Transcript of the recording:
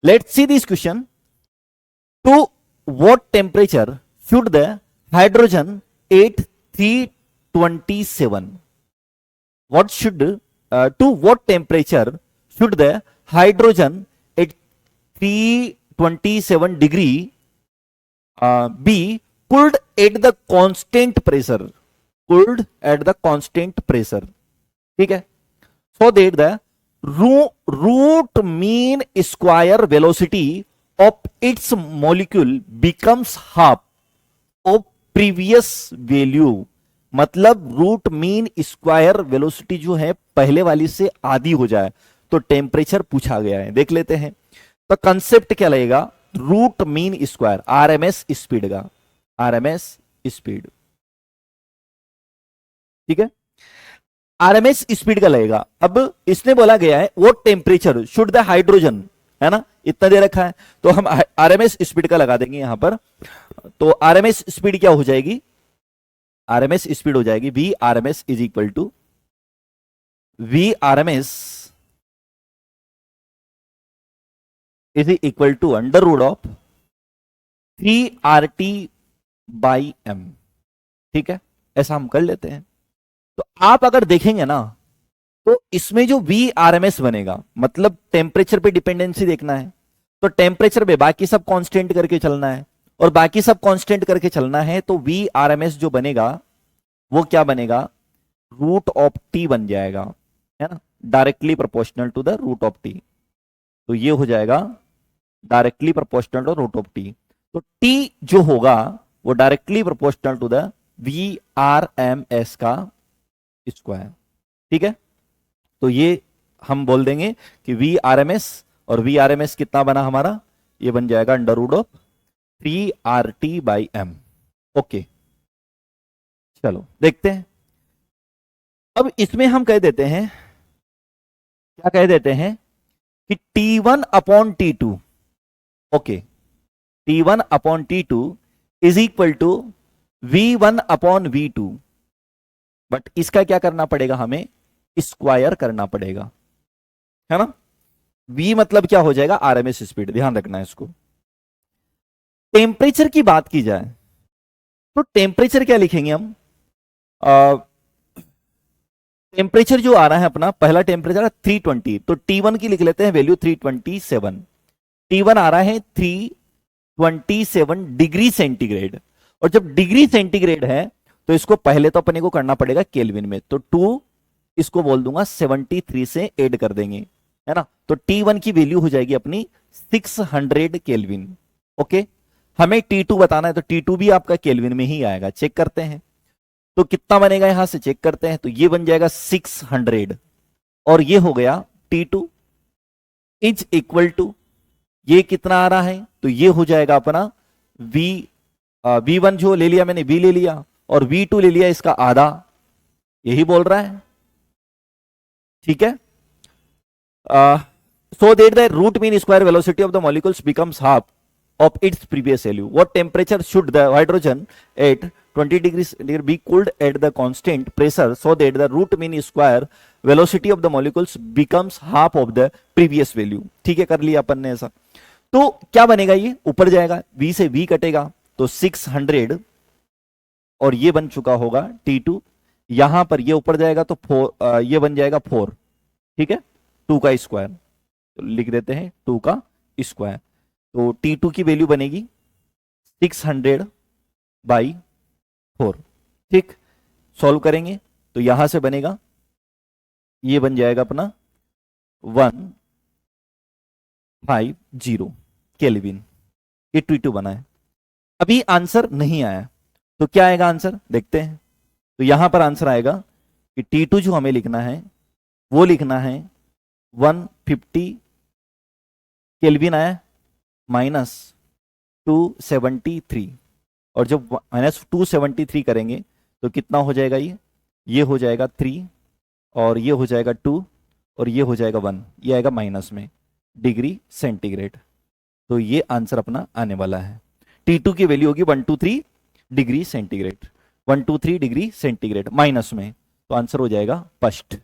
Let's see this question. To what temperature should the hydrogen at 327? To what temperature should the hydrogen at 327 degree be cooled at the constant pressure? Cooled at the constant pressure. ठीक है, so that the root mean square velocity of its molecule becomes half of previous value. मतलब root mean square velocity जो है पहले वाली से आधी हो जाए तो टेम्परेचर पूछा गया है, देख लेते हैं। तो कंसेप्ट क्या लगेगा, root mean square, RMS speed का, आरएमएस स्पीड, ठीक है, आरएमएस स्पीड का लगेगा। अब इसने बोला गया है वो टेम्परेचर शुड द हाइड्रोजन, है ना, इतना दे रखा है, तो हम आरएमएस स्पीड का लगा देंगे यहां पर। तो आरएमएस स्पीड क्या हो जाएगी, आरएमएस स्पीड हो जाएगी V RMS is equal to V RMS is equal to under root of 3RT by M. ठीक है, ऐसा हम कर लेते हैं। तो आप अगर देखेंगे ना तो इसमें जो वी आरएमएस बनेगा, मतलब टेम्परेचर पे डिपेंडेंसी देखना है, तो टेम्परेचर पे बाकी सब कांस्टेंट करके चलना है, और बाकी सब कांस्टेंट करके चलना है, तो वी आरएमएस जो बनेगा वो क्या बनेगा, रूट ऑफ टी बन जाएगा, है ना, directly proportional to the root of T. तो ये हो जाएगा directly proportional to root of T. तो टी जो होगा वो directly proportional to the V R M S का स्क्वायर। ठीक है, तो ये हम बोल देंगे कि वी आर एम एस, और वी आर एम एस कितना बना हमारा, ये बन जाएगा under root of 3RT by M. Okay, चलो देखते हैं। अब इसमें हम कह देते हैं, क्या कह देते हैं कि T1 upon T2, okay, T1 upon T2 is equal to V1 upon V2, but इसका क्या करना पड़ेगा, हमें स्क्वायर करना पड़ेगा, है ना। V मतलब क्या हो जाएगा, आरएमएस स्पीड, ध्यान रखना है इसको। टेम्परेचर की बात की जाए तो टेम्परेचर क्या लिखेंगे हम, टेम्परेचर जो आ रहा है अपना, पहला टेम्परेचर 320, तो T1 की लिख लेते हैं वैल्यू 327। T1 आ रहा है 327 डिग्री सेंटीग्रेड, और जब डिग्री सेंटीग्रेड है तो इसको पहले तो अपने को करना पड़ेगा केल्विन में, तो 2 इसको बोल दूंगा 73 से ऐड कर देंगे, है ना। तो T1 की वैल्यू हो जाएगी अपनी 600 केल्विन। ओके, हमें T2 बताना है, तो T2 भी आपका केल्विन में ही आएगा, चेक करते हैं। तो कितना बनेगा यहां से चेक करते हैं, तो ये बन जाएगा 600, और ये हो गया T2 इज इक्वल टू, ये कितना आ रहा है, तो ये हो जाएगा अपना V1 जो ले लिया मैंने, V ले लिया, और V2 ले लिया इसका आधा, यही बोल रहा है। ठीक है, so that the root mean square velocity of the molecules becomes half of its previous value. What temperature should the hydrogen at 20 degrees be cooled at the constant pressure so that the root mean square velocity of the molecules becomes half of the previous value? ठीक है, कर लिया अपन ने ऐसा। तो क्या बनेगा, ये ऊपर जाएगा, V से V कटेगा तो 600, और ये बन चुका होगा T2, यहां पर ये ऊपर जाएगा तो 4, ये बन जाएगा 4। ठीक है, 2 का स्क्वायर, तो लिख देते हैं 2 का स्क्वायर। तो T2 की वैल्यू बनेगी 600 बाई 4। ठीक, सॉल्व करेंगे तो यहां से बनेगा, ये बन जाएगा अपना 150 केल्विन, ये T2 बना है। अभी आंसर नहीं आया, तो क्या आएगा आंसर देखते हैं। तो यहां पर आंसर आएगा कि T2 जो हमें लिखना है वो लिखना है 150 केल्विन आया माइनस 273, और जब माइनस 273 करेंगे तो कितना हो जाएगा, ये हो जाएगा 3, और ये हो जाएगा 2, और ये हो जाएगा 1, ये आएगा माइनस में डिग्री सेंटीग्रेड। तो ये आंसर अपना आने वाला है। T2 की वैल्यू होगी 123 degree centigrade, 123 degree centigrade minus में, तो आंसर हो जाएगा फर्स्ट।